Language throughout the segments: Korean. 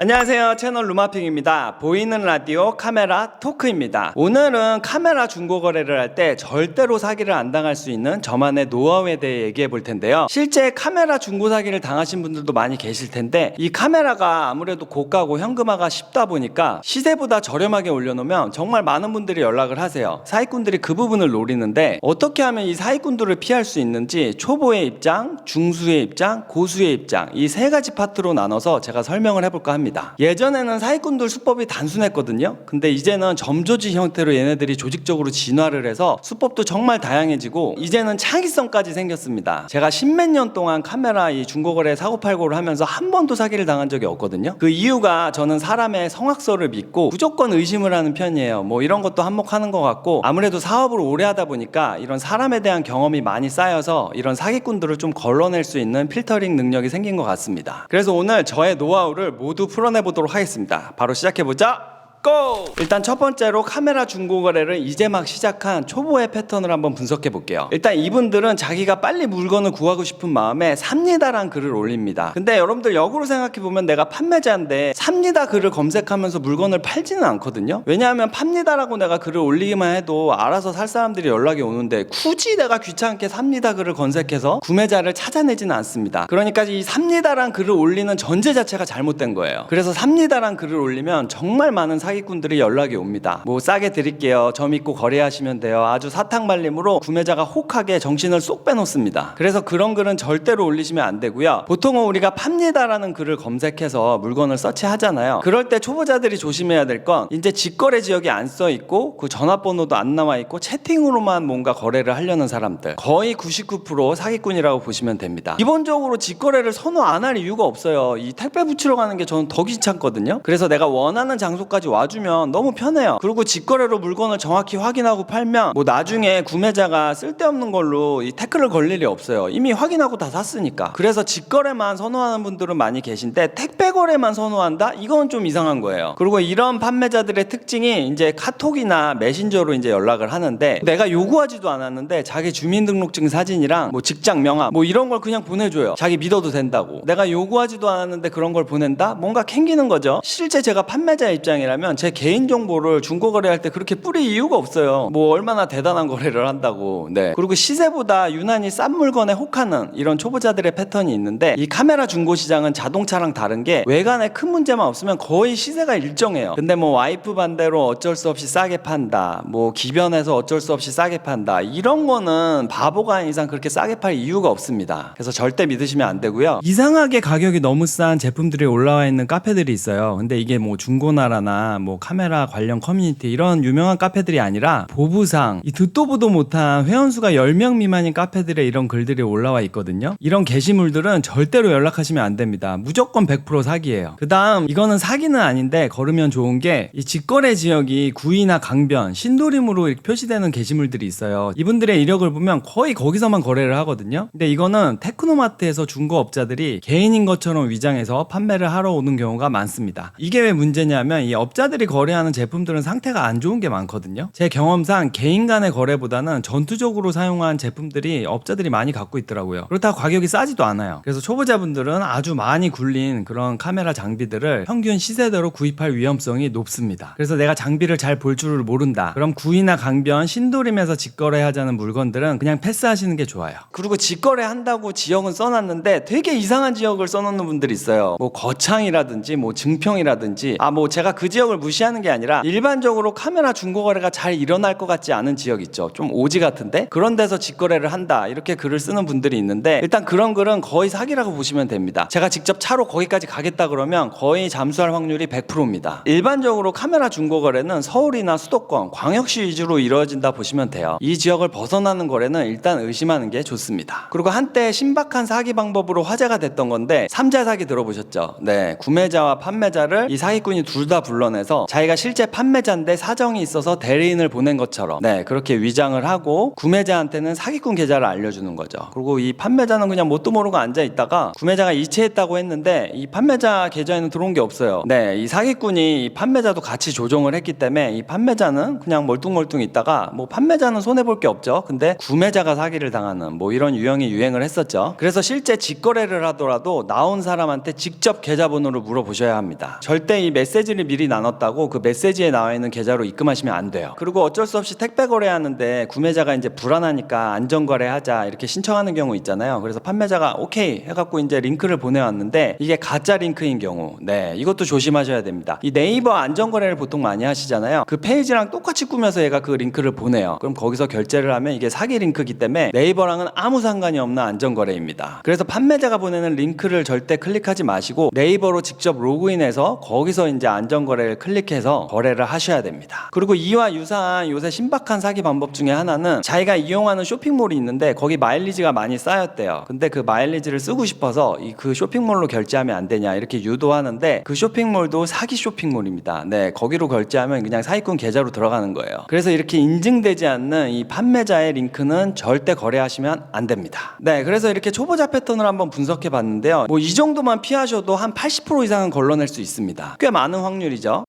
안녕하세요, 채널 루마핑입니다. 보이는 라디오 카메라 토크입니다. 오늘은 카메라 중고거래를 할 때 절대로 사기를 안 당할 수 있는 저만의 노하우에 대해 얘기해 볼 텐데요. 실제 카메라 중고 사기를 당하신 분들도 많이 계실 텐데, 이 카메라가 아무래도 고가고 현금화가 쉽다 보니까 시세보다 저렴하게 올려놓으면 정말 많은 분들이 연락을 하세요. 사기꾼들이 그 부분을 노리는데, 어떻게 하면 이 사기꾼들을 피할 수 있는지 초보의 입장, 중수의 입장, 고수의 입장, 이 세 가지 파트로 나눠서 제가 설명을 해볼까 합니다. 예전에는 사기꾼들 수법이 단순했거든요. 근데 이제는 점조지 형태로 얘네들이 조직적으로 진화를 해서 수법도 정말 다양해지고 이제는 창의성까지 생겼습니다. 제가 십몇 년 동안 카메라 이 중고거래 사고팔고를 하면서 한 번도 사기를 당한 적이 없거든요. 그 이유가 저는 사람의 성악설을 믿고 무조건 의심을 하는 편이에요. 뭐 이런 것도 한몫하는 것 같고, 아무래도 사업을 오래 하다 보니까 이런 사람에 대한 경험이 많이 쌓여서 이런 사기꾼들을 좀 걸러낼 수 있는 필터링 능력이 생긴 것 같습니다. 그래서 오늘 저의 노하우를 모두 풀어내보도록 하겠습니다. 바로 시작해보자. 고! 일단 첫 번째로 카메라 중고거래를 이제 막 시작한 초보의 패턴을 한번 분석해 볼게요. 일단 이분들은 자기가 빨리 물건을 구하고 싶은 마음에 삽니다란 글을 올립니다. 근데 여러분들 역으로 생각해 보면 내가 판매자인데 삽니다 글을 검색하면서 물건을 팔지는 않거든요. 왜냐하면 팝니다라고 내가 글을 올리기만 해도 알아서 살 사람들이 연락이 오는데, 굳이 내가 귀찮게 삽니다 글을 검색해서 구매자를 찾아내지는 않습니다. 그러니까 이 삽니다란 글을 올리는 전제 자체가 잘못된 거예요. 그래서 삽니다란 글을 올리면 정말 많은 사기꾼들이 연락이 옵니다. 뭐 싸게 드릴게요, 저 믿고 거래하시면 돼요, 아주 사탕발림으로 구매자가 혹하게 정신을 쏙 빼놓습니다. 그래서 그런 글은 절대로 올리시면 안 되고요. 보통은 우리가 팝니다라는 글을 검색해서 물건을 서치하잖아요. 그럴 때 초보자들이 조심해야 될 건, 이제 직거래 지역이 안 써있고 그 전화번호도 안 나와있고 채팅으로만 뭔가 거래를 하려는 사람들, 거의 99% 사기꾼이라고 보시면 됩니다. 기본적으로 직거래를 선호 안 할 이유가 없어요. 이 택배 붙이러 가는 게 저는 더 귀찮거든요. 그래서 내가 원하는 장소까지 와주면 너무 편해요. 그리고 직거래로 물건을 정확히 확인하고 팔면 뭐 나중에 구매자가 쓸데없는 걸로 이 태클을 걸 일이 없어요. 이미 확인하고 다 샀으니까. 그래서 직거래만 선호하는 분들은 많이 계신데, 택배 거래만 선호한다? 이건 좀 이상한 거예요. 그리고 이런 판매자들의 특징이 이제 카톡이나 메신저로 이제 연락을 하는데, 내가 요구하지도 않았는데 자기 주민등록증 사진이랑 뭐 직장 명함 뭐 이런 걸 그냥 보내줘요. 자기 믿어도 된다고. 내가 요구하지도 않았는데 그런 걸 보낸다? 뭔가 캥기는 거죠. 실제 제가 판매자 입장이라면 제 개인정보를 중고거래할 때 그렇게 뿌릴 이유가 없어요. 뭐 얼마나 대단한 거래를 한다고. 네. 그리고 시세보다 유난히 싼 물건에 혹하는 이런 초보자들의 패턴이 있는데, 이 카메라 중고시장은 자동차랑 다른 게 외관에 큰 문제만 없으면 거의 시세가 일정해요. 근데 뭐 와이프 반대로 어쩔 수 없이 싸게 판다, 뭐 기변에서 어쩔 수 없이 싸게 판다, 이런 거는 바보가 아닌 이상 그렇게 싸게 팔 이유가 없습니다. 그래서 절대 믿으시면 안 되고요. 이상하게 가격이 너무 싼 제품들이 올라와 있는 카페들이 있어요. 근데 이게 뭐 중고나라나 뭐 카메라 관련 커뮤니티 이런 유명한 카페들이 아니라 보부상, 이 듣도 보도 못한 회원수가 10명 미만인 카페들에 이런 글들이 올라와 있거든요. 이런 게시물들은 절대로 연락하시면 안 됩니다. 무조건 100% 사기예요. 그 다음, 이거는 사기는 아닌데 걸으면 좋은 게, 이 직거래 지역이 구이나 강변, 신도림으로 이렇게 표시되는 게시물들이 있어요. 이분들의 이력을 보면 거의 거기서만 거래를 하거든요. 근데 이거는 테크노마트에서 중고업자들이 개인인 것처럼 위장해서 판매를 하러 오는 경우가 많습니다. 이게 왜 문제냐면, 이 업자들이 거래하는 제품들은 상태가 안 좋은 게 많거든요. 제 경험상 개인 간의 거래보다는 전투적으로 사용한 제품들이 업자들이 많이 갖고 있더라고요. 그렇다고 가격이 싸지도 않아요. 그래서 초보자분들은 아주 많이 굴린 그런 카메라 장비들을 평균 시세대로 구입할 위험성이 높습니다. 그래서 내가 장비를 잘 볼 줄을 모른다, 그럼 구이나 강변, 신도림에서 직거래하자는 물건들은 그냥 패스하시는 게 좋아요. 그리고 직거래 한다고 지역은 써놨는데 되게 이상한 지역을 써놓는 분들이 있어요. 뭐 거창이라든지 뭐 증평이라든지, 뭐 제가 그 지역을 무시하는 게 아니라 일반적으로 카메라 중고거래가 잘 일어날 것 같지 않은 지역 있죠. 좀 오지 같은데 그런 데서 직거래를 한다, 이렇게 글을 쓰는 분들이 있는데, 일단 그런 글은 거의 사기라고 보시면 됩니다. 제가 직접 차로 거기까지 가겠다 그러면 거의 잠수할 확률이 100%입니다. 일반적으로 카메라 중고거래는 서울이나 수도권, 광역시 위주로 이루어진다 보시면 돼요. 이 지역을 벗어나는 거래는 일단 의심하는 게 좋습니다. 그리고 한때 신박한 사기 방법으로 화제가 됐던 건데, 삼자 사기 들어보셨죠? 네, 구매자와 판매자를 이 사기꾼이 둘 다 불러내서 통해서 자기가 실제 판매자인데 사정이 있어서 대리인을 보낸 것처럼 그렇게 위장을 하고 구매자한테는 사기꾼 계좌를 알려주는 거죠. 그리고 이 판매자는 그냥 뭣도 모르고 앉아 있다가 구매자가 이체했다고 했는데 이 판매자 계좌에는 들어온 게 없어요. 이 사기꾼이 이 판매자도 같이 조종을 했기 때문에 이 판매자는 그냥 멀뚱멀뚱 있다가 뭐 판매자는 손해볼 게 없죠. 근데 구매자가 사기를 당하는 뭐 이런 유형이 유행을 했었죠. 그래서 실제 직거래를 하더라도 나온 사람한테 직접 계좌번호를 물어보셔야 합니다. 절대 이 메시지를 미리 나눴다고 그 메시지에 나와 있는 계좌로 입금하시면 안 돼요. 그리고 어쩔 수 없이 택배 거래하는데 구매자가 이제 불안하니까 안전거래하자 이렇게 신청하는 경우 있잖아요. 그래서 판매자가 오케이 해갖고 이제 링크를 보내왔는데 이게 가짜 링크인 경우 이것도 조심하셔야 됩니다. 이 네이버 안전거래를 보통 많이 하시잖아요. 그 페이지랑 똑같이 꾸며서 얘가 그 링크를 보내요. 그럼 거기서 결제를 하면 이게 사기 링크이기 때문에 네이버랑은 아무 상관이 없는 안전거래입니다. 그래서 판매자가 보내는 링크를 절대 클릭하지 마시고 네이버로 직접 로그인해서 거기서 이제 안전거래를 클릭해서 거래를 하셔야 됩니다. 그리고 이와 유사한 요새 신박한 사기 방법 중에 하나는 자기가 이용하는 쇼핑몰이 있는데 거기 마일리지가 많이 쌓였대요. 근데 그 마일리지를 쓰고 싶어서 그 쇼핑몰로 결제하면 안 되냐 이렇게 유도하는데 그 쇼핑몰도 사기 쇼핑몰입니다. 거기로 결제하면 그냥 사기꾼 계좌로 들어가는 거예요. 그래서 이렇게 인증되지 않는 이 판매자의 링크는 절대 거래하시면 안 됩니다. 그래서 이렇게 초보자 패턴을 한번 분석해 봤는데요. 뭐 이 정도만 피하셔도 한 80% 이상은 걸러낼 수 있습니다. 꽤 많은 확률이죠.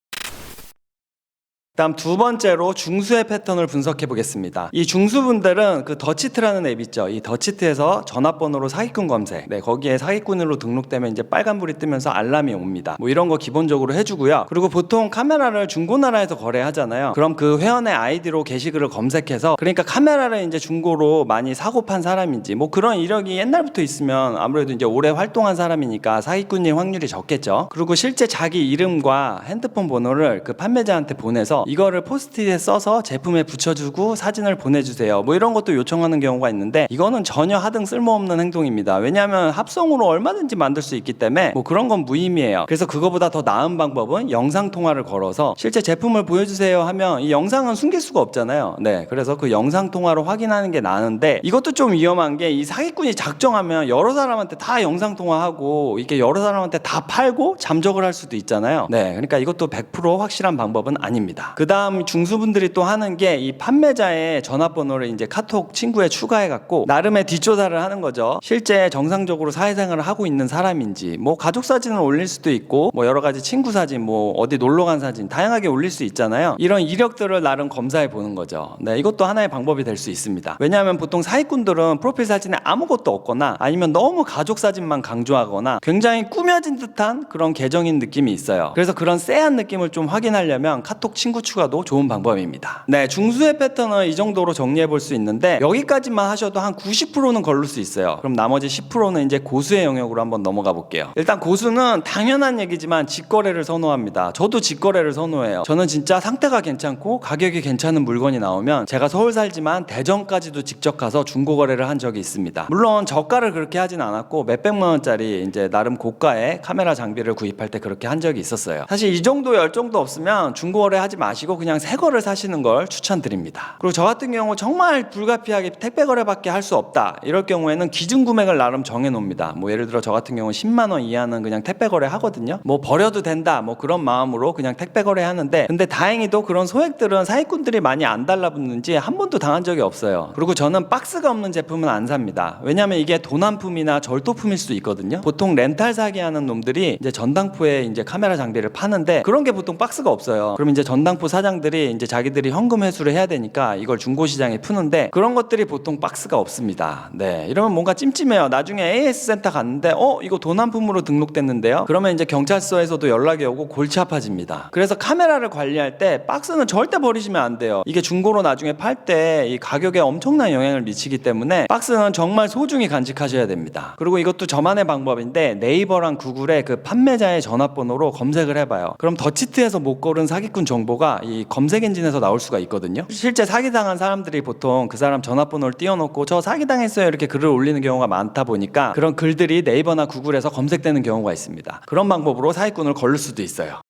다음 두 번째로 중수의 패턴을 분석해 보겠습니다. 이 중수분들은 그 더치트라는 앱 있죠. 이 더치트에서 전화번호로 사기꾼 검색, 거기에 사기꾼으로 등록되면 이제 빨간불이 뜨면서 알람이 옵니다. 뭐 이런 거 기본적으로 해주고요. 그리고 보통 카메라를 중고나라에서 거래하잖아요. 그럼 그 회원의 아이디로 게시글을 검색해서 그러니까 카메라를 이제 중고로 많이 사고 판 사람인지 뭐 그런 이력이 옛날부터 있으면 아무래도 이제 오래 활동한 사람이니까 사기꾼일 확률이 적겠죠. 그리고 실제 자기 이름과 핸드폰 번호를 그 판매자한테 보내서 이거를 포스트잇에 써서 제품에 붙여주고 사진을 보내주세요. 뭐 이런 것도 요청하는 경우가 있는데 이거는 전혀 하등 쓸모없는 행동입니다. 왜냐하면 합성으로 얼마든지 만들 수 있기 때문에 뭐 그런 건 무의미해요. 그래서 그거보다 더 나은 방법은 영상통화를 걸어서 실제 제품을 보여주세요 하면 이 영상은 숨길 수가 없잖아요. 그래서 그 영상통화로 확인하는 게 나은데 이것도 좀 위험한 게 이 사기꾼이 작정하면 여러 사람한테 다 영상통화하고 이게 여러 사람한테 다 팔고 잠적을 할 수도 있잖아요. 그러니까 이것도 100% 확실한 방법은 아닙니다. 그 다음 중수분들이 또 하는 게 이 판매자의 전화번호를 이제 카톡 친구에 추가해갖고 나름의 뒷조사를 하는 거죠. 실제 정상적으로 사회생활을 하고 있는 사람인지 뭐 가족 사진을 올릴 수도 있고 뭐 여러 가지 친구 사진 뭐 어디 놀러 간 사진 다양하게 올릴 수 있잖아요. 이런 이력들을 나름 검사해 보는 거죠. 이것도 하나의 방법이 될 수 있습니다. 왜냐하면 보통 사기꾼들은 프로필 사진에 아무것도 없거나 아니면 너무 가족 사진만 강조하거나 굉장히 꾸며진 듯한 그런 계정인 느낌이 있어요. 그래서 그런 쎄한 느낌을 좀 확인하려면 카톡 친구 추가도 좋은 방법입니다. 중수의 패턴은 이 정도로 정리해 볼 수 있는데 여기까지만 하셔도 한 90%는 걸릴 수 있어요. 그럼 나머지 10%는 이제 고수의 영역으로 한번 넘어가 볼게요. 일단 고수는 당연한 얘기지만 직거래를 선호합니다. 저도 직거래를 선호해요. 저는 진짜 상태가 괜찮고 가격이 괜찮은 물건이 나오면 제가 서울 살지만 대전까지도 직접 가서 중고거래를 한 적이 있습니다. 물론 저가를 그렇게 하진 않았고 몇백만 원짜리 이제 나름 고가의 카메라 장비를 구입할 때 그렇게 한 적이 있었어요. 사실 이 정도 열정도 없으면 중고거래 하지 마시고 그냥 새 거를 사시는 걸 추천드립니다. 그리고 저 같은 경우 정말 불가피하게 택배 거래밖에 할 수 없다 이럴 경우에는 기준 금액을 나름 정해 놓습니다. 뭐 예를 들어 저 같은 경우 10만 원 이하는 그냥 택배 거래 하거든요. 뭐 버려도 된다 뭐 그런 마음으로 그냥 택배 거래 하는데 근데 다행히도 그런 소액들은 사기꾼들이 많이 안 달라붙는지 한 번도 당한 적이 없어요. 그리고 저는 박스가 없는 제품은 안 삽니다. 왜냐면 이게 도난품이나 절도품일 수 있거든요. 보통 렌탈 사기하는 놈들이 이제 전당포에 이제 카메라 장비를 파는데 그런 게 보통 박스가 없어요. 그럼 이제 전당포 사장들이 이제 자기들이 현금 회수를 해야 되니까 이걸 중고시장에 푸는데 그런 것들이 보통 박스가 없습니다. 이러면 뭔가 찜찜해요. 나중에 AS 센터 갔는데 이거 도난품으로 등록됐는데요. 그러면 이제 경찰서에서도 연락이 오고 골치 아파집니다. 그래서 카메라를 관리할 때 박스는 절대 버리시면 안 돼요. 이게 중고로 나중에 팔 때 이 가격에 엄청난 영향을 미치기 때문에 박스는 정말 소중히 간직하셔야 됩니다. 그리고 이것도 저만의 방법인데 네이버랑 구글에 그 판매자의 전화번호로 검색을 해봐요. 그럼 더치트에서 못 고른 사기꾼 정보가 이 검색 엔진에서 나올 수가 있거든요. 실제 사기당한 사람들이 보통 그 사람 전화번호를 띄워놓고 저 사기당했어요 이렇게 글을 올리는 경우가 많다 보니까 그런 글들이 네이버나 구글에서 검색되는 경우가 있습니다. 그런 방법으로 사기꾼을 걸릴 수도 있어요.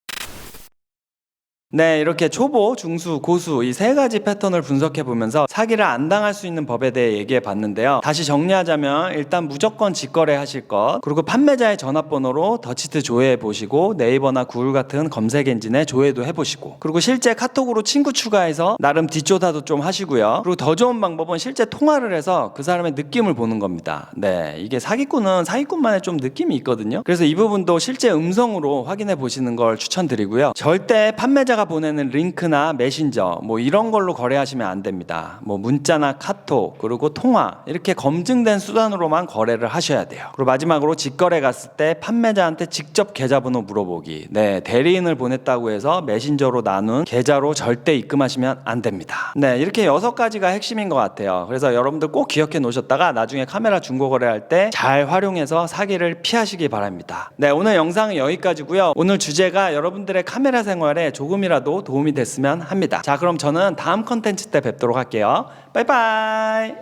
네, 이렇게 초보, 중수, 고수 이 세 가지 패턴을 분석해 보면서 사기를 안 당할 수 있는 법에 대해 얘기해 봤는데요. 다시 정리하자면 일단 무조건 직거래 하실 것, 그리고 판매자의 전화번호로 더치트 조회해 보시고 네이버나 구글 같은 검색 엔진에 조회도 해 보시고, 그리고 실제 카톡으로 친구 추가해서 나름 뒷조사도 좀 하시고요. 그리고 더 좋은 방법은 실제 통화를 해서 그 사람의 느낌을 보는 겁니다. 네, 이게 사기꾼은 사기꾼만의 좀 느낌이 있거든요. 그래서 이 부분도 실제 음성으로 확인해 보시는 걸 추천드리고요. 절대 판매자가 보내는 링크나 메신저 뭐 이런 걸로 거래하시면 안 됩니다. 뭐 문자나 카톡 그리고 통화 이렇게 검증된 수단으로만 거래를 하셔야 돼요. 그리고 마지막으로 직거래 갔을 때 판매자한테 직접 계좌번호 물어보기. 네, 대리인을 보냈다고 해서 메신저로 나눈 계좌로 절대 입금하시면 안 됩니다. 네, 이렇게 6가지가 핵심인 것 같아요. 그래서 여러분들 꼭 기억해 놓으셨다가 나중에 카메라 중고 거래할 때 잘 활용해서 사기를 피하시기 바랍니다. 네, 오늘 영상은 여기까지고요. 오늘 주제가 여러분들의 카메라 생활에 조금이라도 도움이 됐으면 합니다. 자, 그럼 저는 다음 컨텐츠 때 뵙도록 할게요. 빠이빠이.